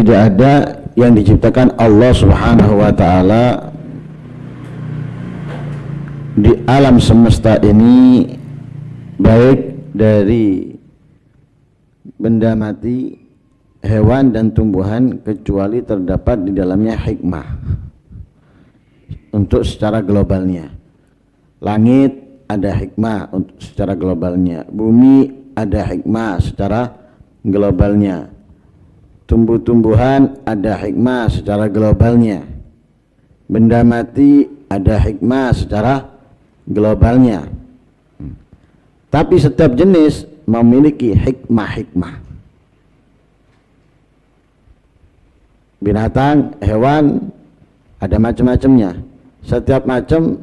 tidak ada yang diciptakan Allah Subhanahu wa ta'ala di alam semesta ini, baik dari benda mati, hewan dan tumbuhan, kecuali terdapat di dalamnya hikmah untuk secara globalnya. Langit ada hikmah untuk secara globalnya, bumi ada hikmah secara globalnya, tumbuh-tumbuhan ada hikmah secara globalnya, benda mati ada hikmah secara globalnya. Tapi setiap jenis memiliki hikmah-hikmah. Binatang, hewan ada macam-macamnya. Setiap macam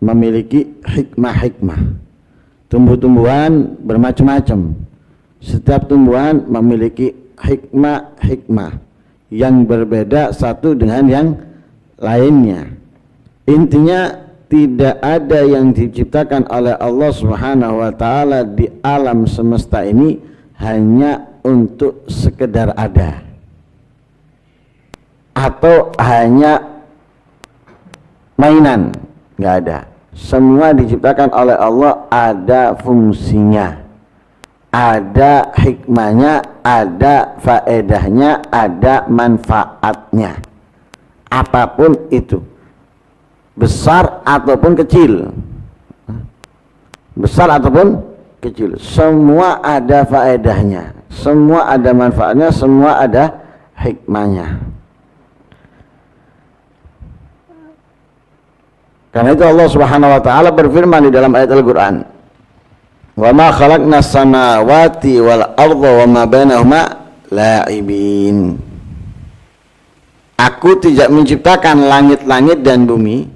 memiliki hikmah-hikmah. Tumbuh-tumbuhan bermacam-macam. Setiap tumbuhan memiliki hikmah-hikmah yang berbeda satu dengan yang lainnya. Intinya tidak ada yang diciptakan oleh Allah Subhanahu wa ta'ala di alam semesta ini hanya untuk sekedar ada atau hanya mainan. Nggak ada. Semua diciptakan oleh Allah ada fungsinya, ada hikmahnya, ada faedahnya, ada manfaatnya. Apapun itu, besar ataupun kecil, besar ataupun kecil, semua ada faedahnya, semua ada manfaatnya, semua ada hikmahnya. Karena itu Allah Subhanahu wa ta'ala berfirman di dalam ayat Al-Quran, wa ma khalaqnas samawati wal arda wa ma bainahuma la'ibin. Aku tidak menciptakan langit-langit dan bumi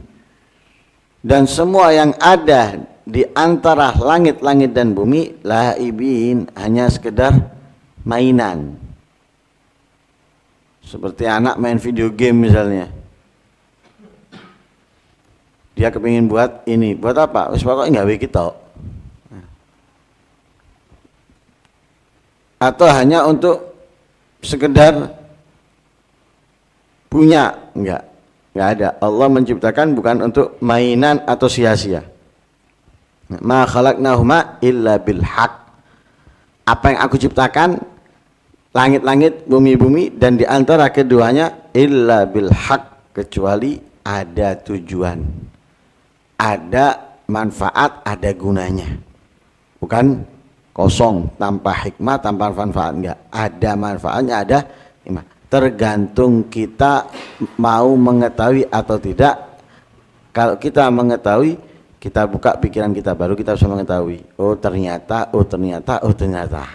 dan semua yang ada di antara langit-langit dan bumi la'ibin, hanya sekedar mainan. Seperti anak main video game misalnya, dia kepingin buat ini, buat apa? Wis pokoknya nggak kita. Atau hanya untuk sekedar punya, enggak ada. Allah menciptakan bukan untuk mainan atau sia-sia. Ma khalaqnahuma illa bil haq. Apa yang aku ciptakan, langit-langit, bumi-bumi, dan di antara keduanya illa bil haq, kecuali ada tujuan, ada manfaat, ada gunanya. Bukan kosong, tanpa hikmah, tanpa manfaat, enggak. Ada manfaatnya, ada hikmah. Tergantung kita mau mengetahui atau tidak. Kalau kita mengetahui, kita buka pikiran kita, baru kita bisa mengetahui. Oh ternyata, oh ternyata, oh ternyata.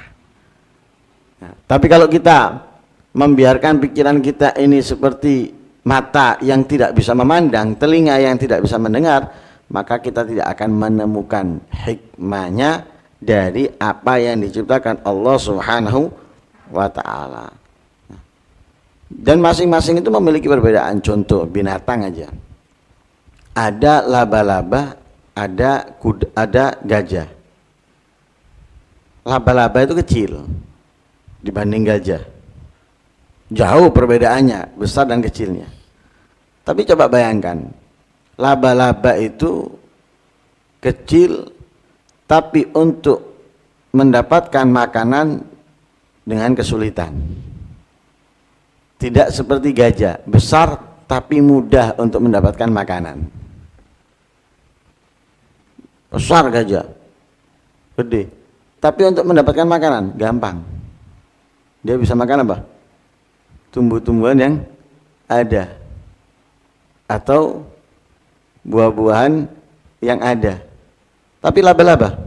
Nah, tapi kalau kita membiarkan pikiran kita ini seperti mata yang tidak bisa memandang, telinga yang tidak bisa mendengar, maka kita tidak akan menemukan hikmahnya dari apa yang diciptakan Allah Subhanahu wa ta'ala. Dan masing-masing itu memiliki perbedaan. Contoh binatang aja, ada laba-laba, ada kuda, ada gajah. Laba-laba itu kecil dibanding gajah, jauh perbedaannya, besar dan kecilnya. Tapi coba bayangkan, laba-laba itu kecil, tapi untuk mendapatkan makanan dengan kesulitan. Tidak seperti gajah, besar tapi mudah untuk mendapatkan makanan. Besar gajah, gede, tapi untuk mendapatkan makanan gampang. Dia bisa makan apa? Tumbuh-tumbuhan yang ada, atau buah-buahan yang ada. Tapi laba-laba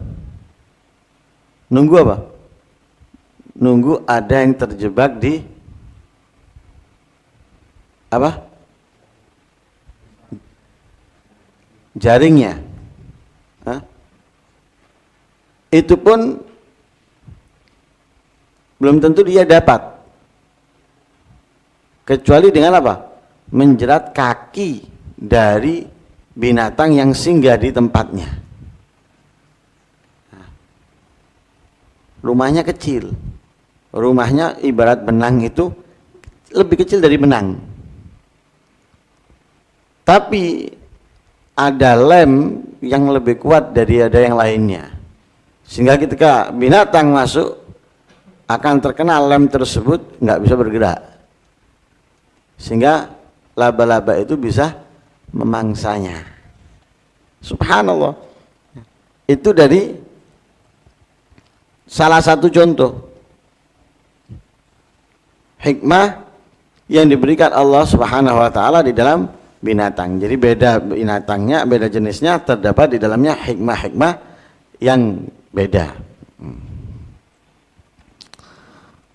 nunggu apa? Nunggu ada yang terjebak di apa? Jaringnya. Hah? Itu pun belum tentu dia dapat, kecuali dengan apa? Menjerat kaki dari binatang yang singgah di tempatnya. Rumahnya kecil, rumahnya ibarat benang itu lebih kecil dari benang. Tapi ada lem yang lebih kuat dari ada yang lainnya. Sehingga ketika binatang masuk akan terkena lem tersebut, nggak bisa bergerak. Sehingga laba-laba itu bisa memangsanya. Subhanallah. Itu dari salah satu contoh hikmah yang diberikan Allah Subhanahu wa taala di dalam binatang. Jadi beda binatangnya, beda jenisnya, terdapat di dalamnya hikmah-hikmah yang beda.